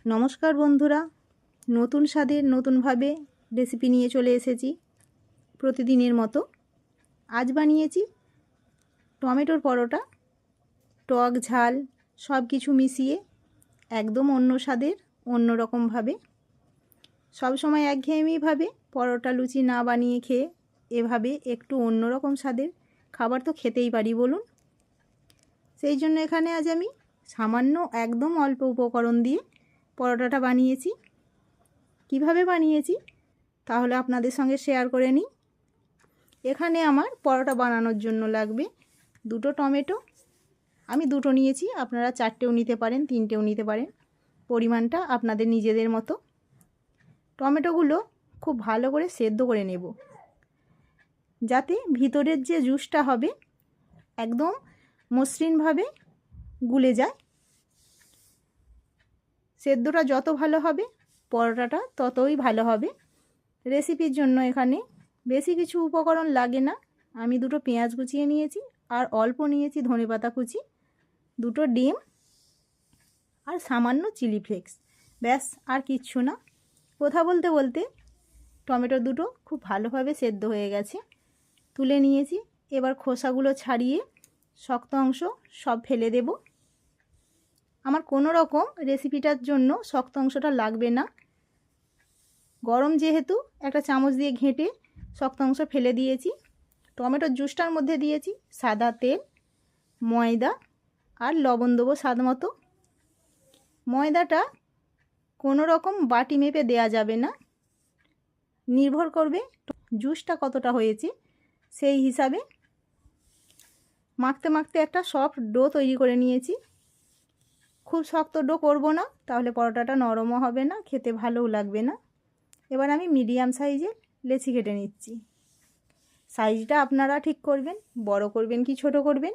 নমস্কার বন্ধুরা, নতুন স্বাদের নতুনভাবে রেসিপি নিয়ে চলে এসেছি। প্রতিদিনের মতো আজ বানিয়েছি টমেটোর পরোটা। টক ঝাল সব কিছু মিশিয়ে একদম অন্য স্বাদের, অন্য রকমভাবে। সবসময় একঘেয়েমিভাবে পরোটা লুচি না বানিয়ে খেয়ে এভাবে একটু অন্য রকম স্বাদের খাবার তো খেতেই পারি বলুন। সেই জন্য এখানে আজ আমি সামান্য একদম অল্প উপকরণ দিয়ে পরোটাটা বানিয়েছি। কিভাবে বানিয়েছি তাহলে আপনাদের সঙ্গে শেয়ার করে নিই। এখানে আমার পরোটা বানানোর জন্য লাগবে দুটো টমেটো। আমি দুটো নিয়েছি, আপনারা চারটেও নিতে পারেন, তিনটেও নিতে পারেন, পরিমাণটা আপনাদের নিজেদের মতো। টমেটোগুলো খুব ভালো করে সেদ্ধ করে নেব, যাতে ভিতরের যে জুসটা হবে একদম মসৃণভাবে গুলে যায়। সেদ্ধটা যত ভালো হবে পরোটাটা ততই ভালো হবে। রেসিপির জন্য এখানে বেশি কিছু উপকরণ লাগে না। আমি দুটো পেঁয়াজ কুচিয়ে নিয়েছি, আর অল্প নিয়েছি ধনেপাতা কুচি, দুটো ডিম আর সামান্য চিলি ফ্লেক্স, ব্যাস আর কিচ্ছু না। কথা বলতে বলতে টমেটো দুটো খুব ভালোভাবে সেদ্ধ হয়ে গেছে, তুলে নিয়েছি। এবার খোসাগুলো ছাড়িয়ে শক্ত অংশ সব ফেলে দেব। আমার কোনো রকম রেসিপিটার জন্য শক্ত অংশটা লাগবে না। গরম যেহেতু একটা চামচ দিয়ে ঘেঁটে শক্ত অংশ ফেলে দিয়েছি। টমেটোর জুসটার মধ্যে দিয়েছি সাদা তেল, ময়দা আর লবণ দেবো স্বাদ মতো। ময়দাটা কোনো রকম বাটি মেপে দেয়া যাবে না, নির্ভর করবে জুসটা কতটা হয়েছে সেই হিসাবে। মাখতে মাখতে একটা সফট ডো তৈরি করে নিয়েছি। খুব শক্ত ডো করব না, তাহলে পরোটাটা নরমও হবে না, খেতে ভালোও লাগবে না। এবার আমি মিডিয়াম সাইজের লেচি কেটে নিচ্ছি। সাইজটা আপনারা ঠিক করবেন, বড় করবেন কি ছোট করবেন।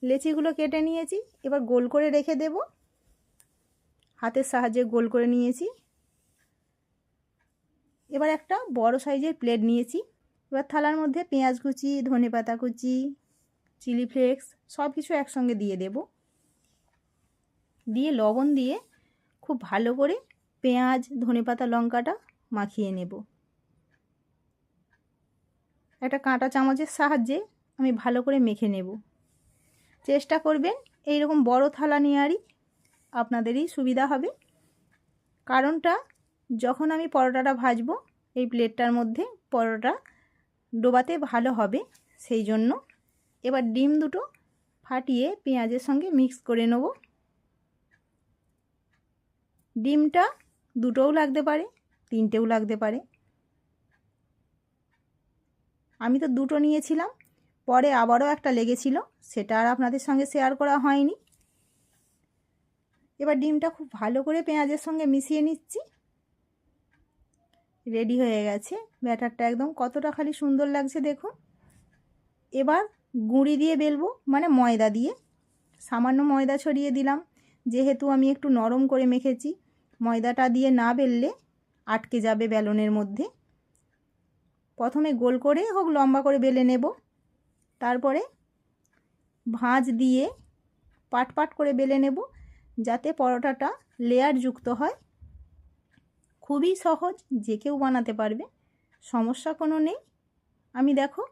লেচিগুলো কেটে নিয়েছি, এবার গোল করে রেখে দেব। হাতের সাহায্যে গোল করে নিয়েছি। এবার একটা বড় সাইজের প্লেট নিয়েছি। এবার থালার মধ্যে পেঁয়াজ কুচি, ধনেপাতা কুচি, চিলি ফ্লেক্স সব কিছু একসঙ্গে দিয়ে দেব। দিয়ে লবণ দিয়ে খুব ভালো করে পেঁয়াজ, ধনেপাতা, লঙ্কাটা মাখিয়ে নেব। একটা কাঁটা চামচের সাহায্যে আমি ভালো করে মেখে নেব। চেষ্টা করবেন এইরকম বড় থালা নেওয়ারই, আপনাদেরই সুবিধা হবে। কারণটা, যখন আমি পরোটাটা ভাজবো এই প্লেটটার মধ্যে পরোটা ডোবাতে ভালো হবে, সেই জন্য। এবার ডিম দুটো ফাটিয়ে পেঁয়াজের সঙ্গে মিক্স করে নেব। ডিমটা দুটোও লাগতে পারে, তিনটেও লাগতে পারে। আমি তো দুটো নিয়েছিলাম, পরে আবারও একটা লেগেছিল, সেটা আর আপনাদের সঙ্গে শেয়ার করা হয়নি। এবার ডিমটা খুব ভালো করে পেঁয়াজের সঙ্গে মিশিয়ে নিচ্ছি। রেডি হয়ে গেছে ব্যাটারটা, একদম কতটা খালি সুন্দর লাগছে দেখুন। এবার গুঁড়ি দিয়ে বেলবো, মানে ময়দা দিয়ে। সামান্য ময়দা ছড়িয়ে দিলাম, যেহেতু আমি একটু নরম করে মেখেছি। ময়দাটা দিয়ে না বেললে আটকে যাবে বেলনের মধ্যে। প্রথমে গোল করে হোক লম্বা করে বেলে নেব, তারপরে ভাঁজ দিয়ে পাট পাট করে বেলে নেব, যাতে পরোটাটা লেয়ার যুক্ত হয়। খুবই সহজ, যে কেউ বানাতে পারবে, সমস্যা কোনো নেই। আমি দেখো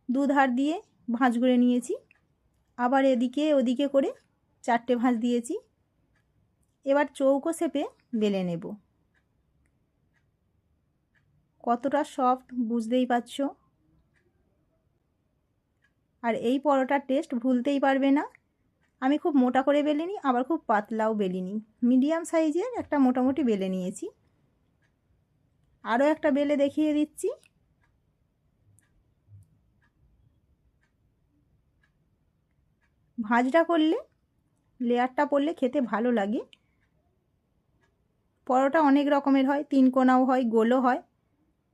দুধার দিয়ে ভাঁজ করে নিয়েছি, আবার এদিকে ওদিকে করে চারটে ভাঁজ দিয়েছি। এবার চৌকো শেপে বেলে নেব। কতটা সফট বুঝতেই পারছো। আর এই পরোটার টেস্ট ভুলতেই পারবে না। আমি খুব মোটা করে বেলিনি, আবার খুব পাতলাও বেলিনি, মিডিয়াম সাইজের একটা মোটামুটি বেলে নিয়েছি। আরও একটা বেলে দেখিয়ে দিচ্ছি। ভাঁজটা করলে, লেয়ারটা পড়লে খেতে ভালো লাগে। পরোটা অনেক রকমের হয়, তিন কোনাও হয়, গোলও হয়।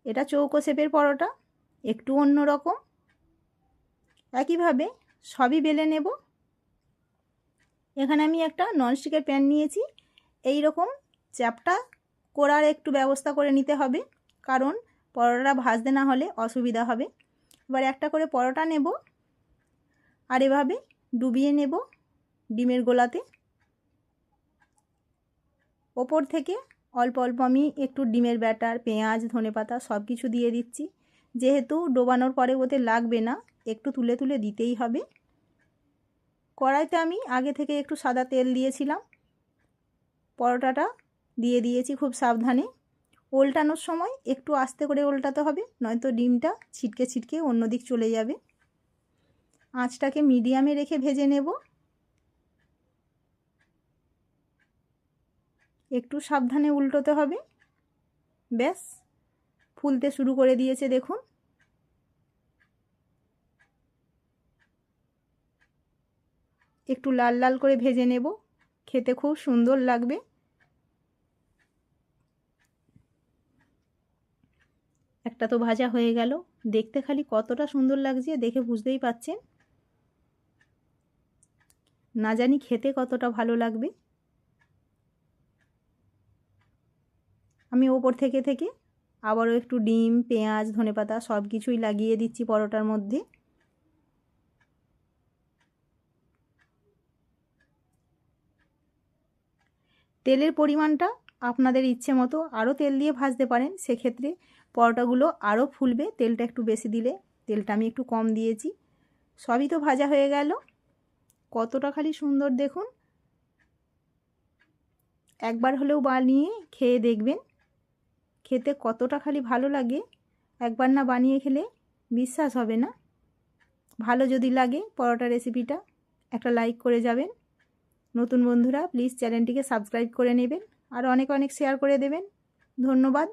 এটা চৌকো শেপের পরোটা, একটু অন্য রকম। একইভাবে সবই বেলে নেব। এখানে আমি একটা ননস্টিকের প্যান নিয়েছি। এই রকম চ্যাপটা করার একটু ব্যবস্থা করে নিতে হবে, কারণ পরোটা ভাজতে না হলে অসুবিধা হবে। এবার একটা করে পরোটা নেব, আর এভাবে ডুবিয়ে নেব ডিমের গোলাতে। ওপর থেকে অল্প অল্প আমি একটু ডিমের ব্যাটার, পেঁয়াজ, ধনেপাতা সব কিছু দিয়ে দিচ্ছি। যেহেতু ডোবানোর পরে ওতে লাগবে না, একটু তুলে তুলে দিতেই হবে। কড়াইতে আমি আগে থেকে একটু সাদা তেল দিয়েছিলাম। পরোটাটা দিয়ে দিয়েছি খুব সাবধানে। উল্টানোর সময় একটু আস্তে করে উল্টাতে হবে, নয়তো ডিমটা ছিটকে ছিটকে অন্য দিক চলে যাবে। আঁচটাকে মিডিয়ামে রেখে ভেজে নেব। একটু সাবধানে উল্টোতে হবে। ব্যাস, ফুলতে শুরু করে দিয়েছে দেখুন। একটু লাল লাল করে ভেজে নেব, খেতে খুব সুন্দর লাগবে। একটা তো ভাজা হয়ে গেল, দেখতে খালি কতটা সুন্দর লাগছে দেখে বুঝতেই পাচ্ছেন। না জানি খেতে কতটা ভালো লাগবে। আমি ওপর থেকে থেকে আবারও একটু ডিম, পেঁয়াজ, ধনেপাতা সব কিছুই লাগিয়ে দিচ্ছি পরোটার মধ্যে। তেলের পরিমাণটা আপনাদের ইচ্ছে মতো আরও তেল দিয়ে ভাজতে পারেন, সেক্ষেত্রে পরোটাগুলো আরও ফুলবে। তেলটা একটু বেশি দিলে, তেলটা আমি একটু কম দিয়েছি। সবই তো ভাজা হয়ে গেল, কতটা খালি সুন্দর দেখুন। একবার হলেও বানিয়ে খেয়ে দেখবেন, খেতে কতটা খালি ভালো লাগে। একবার না বানিয়ে খেলে বিশ্বাস হবে না। ভালো যদি লাগে পরোটা রেসিপিটা, একটা লাইক করে যাবেন। নতুন বন্ধুরা প্লিজ চ্যানেলটিকে সাবস্ক্রাইব করে নেবেন, আর অনেক অনেক শেয়ার করে দেবেন। ধন্যবাদ।